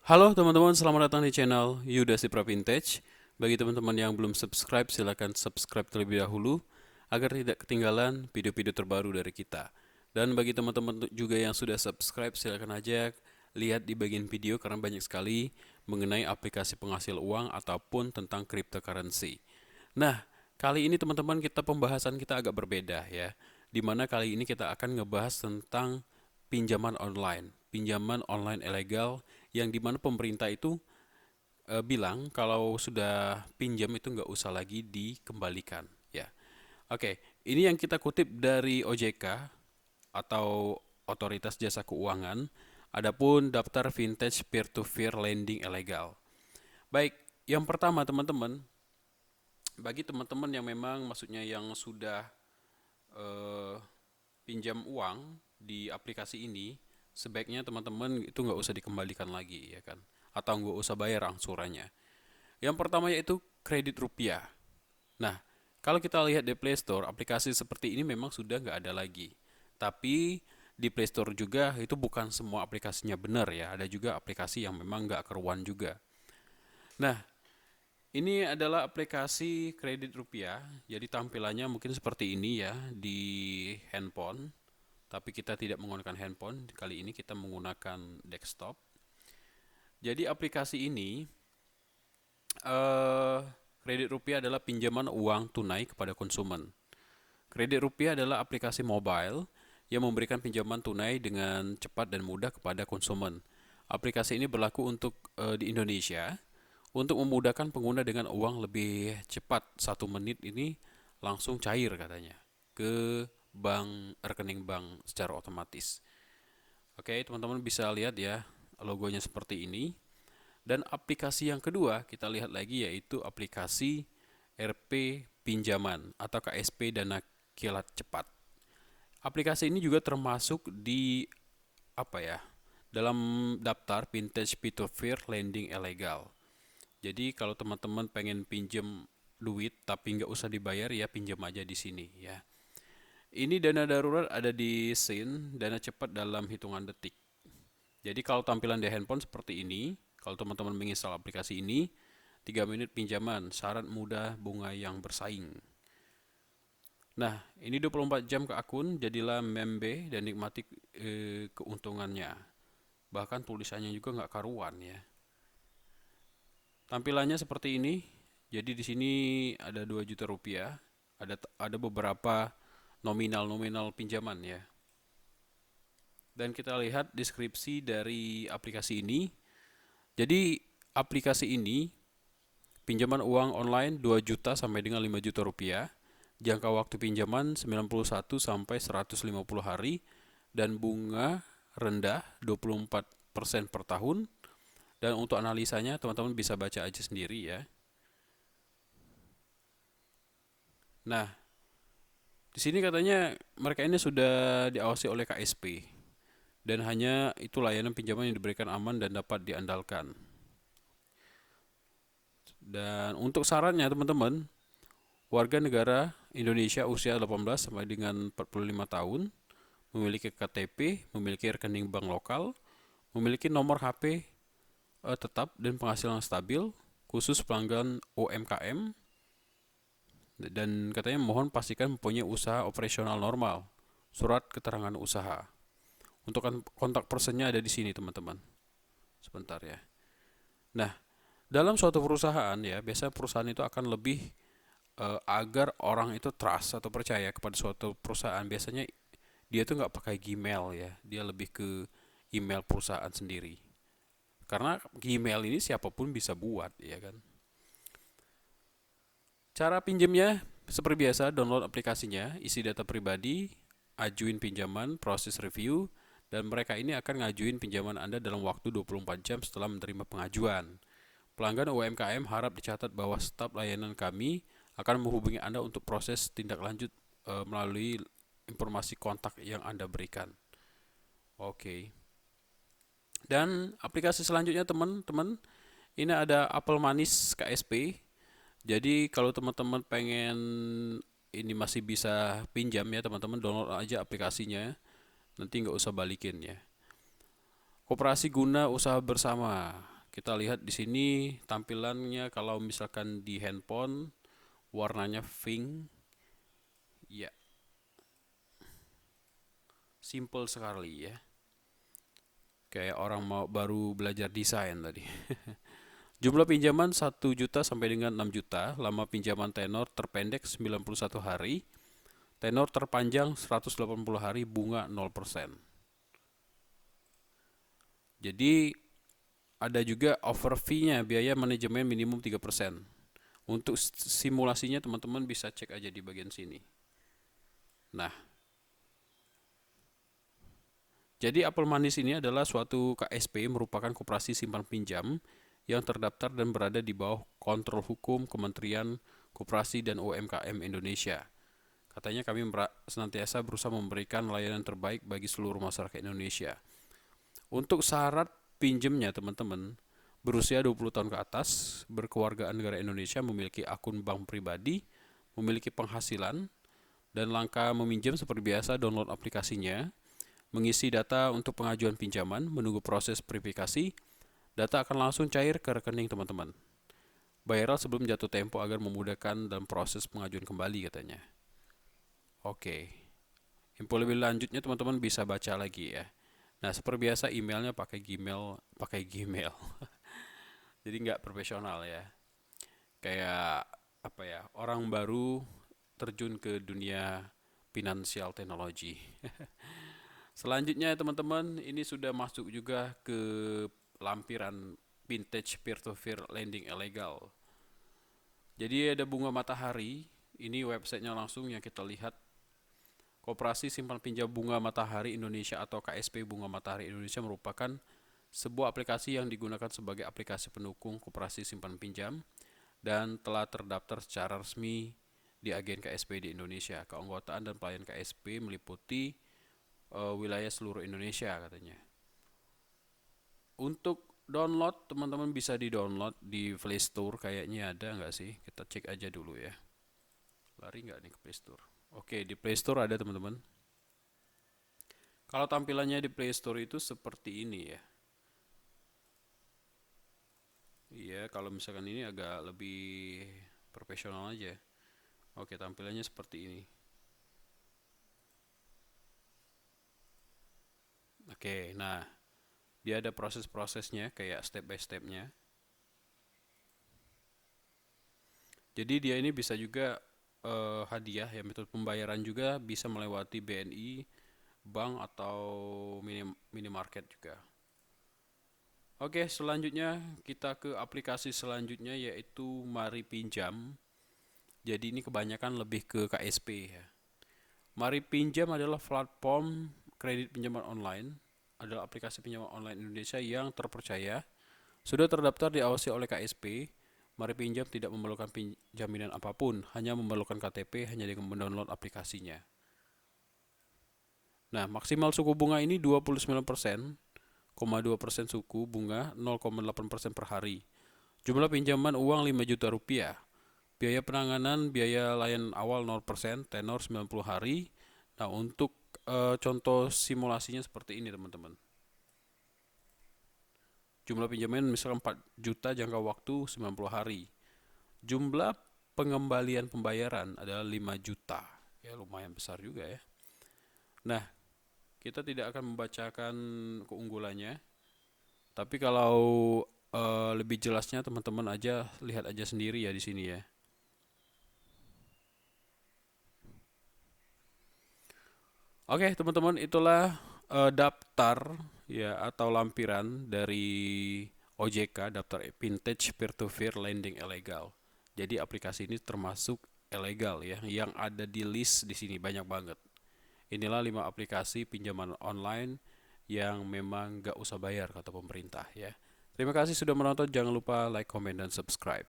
Halo teman-teman, selamat datang di channel Yuda Sipra Vintage. Bagi teman-teman yang belum subscribe, silakan subscribe terlebih dahulu agar tidak ketinggalan video-video terbaru dari kita. Dan bagi teman-teman juga yang sudah subscribe, silakan aja lihat di bagian video karena banyak sekali mengenai aplikasi penghasil uang ataupun tentang cryptocurrency. Nah, kali ini teman-teman pembahasan kita agak berbeda ya. Dimana kali ini kita akan ngebahas tentang pinjaman online ilegal yang dimana pemerintah itu bilang kalau sudah pinjam itu nggak usah lagi dikembalikan ya. Oke, ini yang kita kutip dari OJK atau Otoritas Jasa Keuangan. Adapun daftar vintage peer-to-peer lending ilegal. Baik, yang pertama teman-teman, bagi teman-teman yang memang maksudnya yang sudah eh, pinjam uang di aplikasi ini, sebaiknya teman-teman itu nggak usah dikembalikan lagi ya kan, atau nggak usah bayar angsurannya. Yang pertama yaitu kredit rupiah. Nah, kalau kita lihat di Play Store, aplikasi seperti ini memang sudah nggak ada lagi. Tapi di Play Store juga itu bukan semua aplikasinya benar ya, ada juga aplikasi yang memang nggak keruan juga. Nah, ini adalah aplikasi kredit rupiah, jadi tampilannya mungkin seperti ini ya di handphone. Tapi kita tidak menggunakan handphone, kali ini kita menggunakan desktop. Jadi aplikasi ini, eh, kredit rupiah adalah pinjaman uang tunai kepada konsumen. Kredit rupiah adalah aplikasi mobile yang memberikan pinjaman tunai dengan cepat dan mudah kepada konsumen. Aplikasi ini berlaku untuk di Indonesia untuk memudahkan pengguna dengan uang lebih cepat. 1 menit ini langsung cair katanya ke rekening bank secara otomatis. Oke, teman-teman bisa lihat ya logonya seperti ini. Dan aplikasi yang kedua kita lihat lagi yaitu aplikasi RP Pinjaman atau KSP Dana Kilat Cepat. Aplikasi ini juga termasuk di apa ya? Dalam daftar vintage peer-to-peer lending ilegal. Jadi kalau teman-teman pengen pinjam duit tapi nggak usah dibayar ya pinjam aja di sini ya. Ini dana darurat ada di SIN, dana cepat dalam hitungan detik. Jadi kalau tampilan di handphone seperti ini, kalau teman-teman menginstal aplikasi ini, 3 menit pinjaman, syarat mudah, bunga yang bersaing. Nah, ini 24 jam ke akun, jadilah member dan nikmati keuntungannya. Bahkan tulisannya juga nggak karuan ya. Tampilannya seperti ini. Jadi di sini ada 2 juta rupiah, ada beberapa nominal-nominal pinjaman ya. Dan kita lihat deskripsi dari aplikasi ini. Jadi aplikasi ini pinjaman uang online 2 juta sampai dengan 5 juta rupiah. Jangka waktu pinjaman 91 sampai 150 hari dan bunga rendah 24% per tahun. Dan untuk analisanya teman-teman bisa baca aja sendiri ya. Nah, di sini katanya mereka ini sudah diawasi oleh KSP dan hanya itu layanan pinjaman yang diberikan aman dan dapat diandalkan. Dan untuk syaratnya teman-teman, warga negara Indonesia usia 18 sampai dengan 45 tahun, memiliki KTP, memiliki rekening bank lokal, memiliki nomor HP tetap dan penghasilan stabil, khusus pelanggan UMKM, dan katanya mohon pastikan mempunyai usaha operasional normal, surat keterangan usaha. Untuk kontak personnya ada di sini teman-teman. Sebentar ya. Nah, dalam suatu perusahaan ya, biasanya perusahaan itu akan lebih agar orang itu trust atau percaya kepada suatu perusahaan. Biasanya dia tuh nggak pakai Gmail ya, dia lebih ke email perusahaan sendiri. Karena Gmail ini siapapun bisa buat, ya kan. Cara pinjamnya seperti biasa, download aplikasinya, isi data pribadi, ajuin pinjaman, proses review, dan mereka ini akan ngajuin pinjaman Anda dalam waktu 24 jam setelah menerima pengajuan. Pelanggan UMKM harap dicatat bahwa staf layanan kami akan menghubungi Anda untuk proses tindak lanjut melalui informasi kontak yang Anda berikan. Oke. Dan aplikasi selanjutnya teman-teman, ini ada Apple Manis KSP. Jadi kalau teman-teman pengen ini masih bisa pinjam ya teman-teman, download aja aplikasinya. Nanti nggak usah balikin ya. Koperasi guna usaha bersama. Kita lihat di sini tampilannya kalau misalkan di handphone warnanya pink. Ya, simple sekali ya. Kayak orang mau baru belajar desain tadi. Jumlah pinjaman 1 juta sampai dengan 6 juta, lama pinjaman tenor terpendek 91 hari, tenor terpanjang 180 hari, bunga 0%. Jadi ada juga over fee-nya, biaya manajemen minimum 3%. Untuk simulasinya teman-teman bisa cek aja di bagian sini. Nah, jadi Apel Manis ini adalah suatu KSP, merupakan koperasi simpan pinjam yang terdaftar dan berada di bawah kontrol hukum Kementerian Koperasi dan UMKM Indonesia. Katanya kami senantiasa berusaha memberikan layanan terbaik bagi seluruh masyarakat Indonesia. Untuk syarat pinjamnya teman-teman, berusia 20 tahun ke atas, berkewargaan negara Indonesia, memiliki akun bank pribadi, memiliki penghasilan, dan langkah meminjam seperti biasa download aplikasinya, mengisi data untuk pengajuan pinjaman, menunggu proses verifikasi, data akan langsung cair ke rekening teman-teman. Bayaran sebelum jatuh tempo agar memudahkan dalam proses pengajuan kembali katanya. Oke. Info lebih lanjutnya teman-teman bisa baca lagi ya. Nah, seperti biasa emailnya pakai Gmail. Jadi nggak profesional ya. Kayak apa ya? Orang baru terjun ke dunia finansial teknologi. Selanjutnya teman-teman, ini sudah masuk juga ke lampiran vintage peer-to-peer lending ilegal. Jadi ada bunga matahari, ini websitenya langsung yang kita lihat. Koperasi Simpan Pinjam Bunga Matahari Indonesia atau KSP Bunga Matahari Indonesia merupakan sebuah aplikasi yang digunakan sebagai aplikasi pendukung koperasi simpan pinjam dan telah terdaftar secara resmi di agen KSP di Indonesia. Keanggotaan dan pelayanan KSP meliputi wilayah seluruh Indonesia katanya. Untuk download, teman-teman bisa di-download di Play Store, kayaknya ada nggak sih? Kita cek aja dulu ya. Lari nggak nih ke Play Store? Oke, di Play Store ada teman-teman. Kalau tampilannya di Play Store itu seperti ini ya. Iya, kalau misalkan ini agak lebih profesional aja. Oke, tampilannya seperti ini. Oke, nah dia ada proses-prosesnya kayak step by stepnya. Jadi dia ini bisa juga hadiah ya, metode pembayaran juga bisa melewati BNI, bank atau minimarket juga. Oke, selanjutnya kita ke aplikasi selanjutnya yaitu Mari Pinjam. Jadi ini kebanyakan lebih ke KSP ya. Mari Pinjam adalah platform kredit pinjaman online, adalah aplikasi pinjaman online Indonesia yang terpercaya, sudah terdaftar diawasi oleh KSP. Mari Pinjam tidak memerlukan jaminan apapun, hanya memerlukan KTP hanya dengan mendownload aplikasinya. Nah, maksimal suku bunga ini 29%, 2% suku bunga 0,8% per hari. Jumlah pinjaman uang 5 juta rupiah. Biaya penanganan, biaya layanan awal 0%, tenor 90 hari. Nah, untuk contoh simulasinya seperti ini teman-teman. Jumlah pinjaman misalkan 4 juta, jangka waktu 90 hari. Jumlah pengembalian pembayaran adalah 5 juta. Ya, lumayan besar juga ya. Nah, kita tidak akan membacakan keunggulannya. Tapi kalau lebih jelasnya teman-teman aja lihat aja sendiri ya di sini ya. Oke, teman-teman, itulah daftar ya atau lampiran dari OJK, daftar vintage peer-to-peer lending ilegal. Jadi aplikasi ini termasuk ilegal ya, yang ada di list di sini banyak banget. Inilah 5 aplikasi pinjaman online yang memang gak usah bayar kata pemerintah ya. Terima kasih sudah menonton, jangan lupa like, comment, dan subscribe.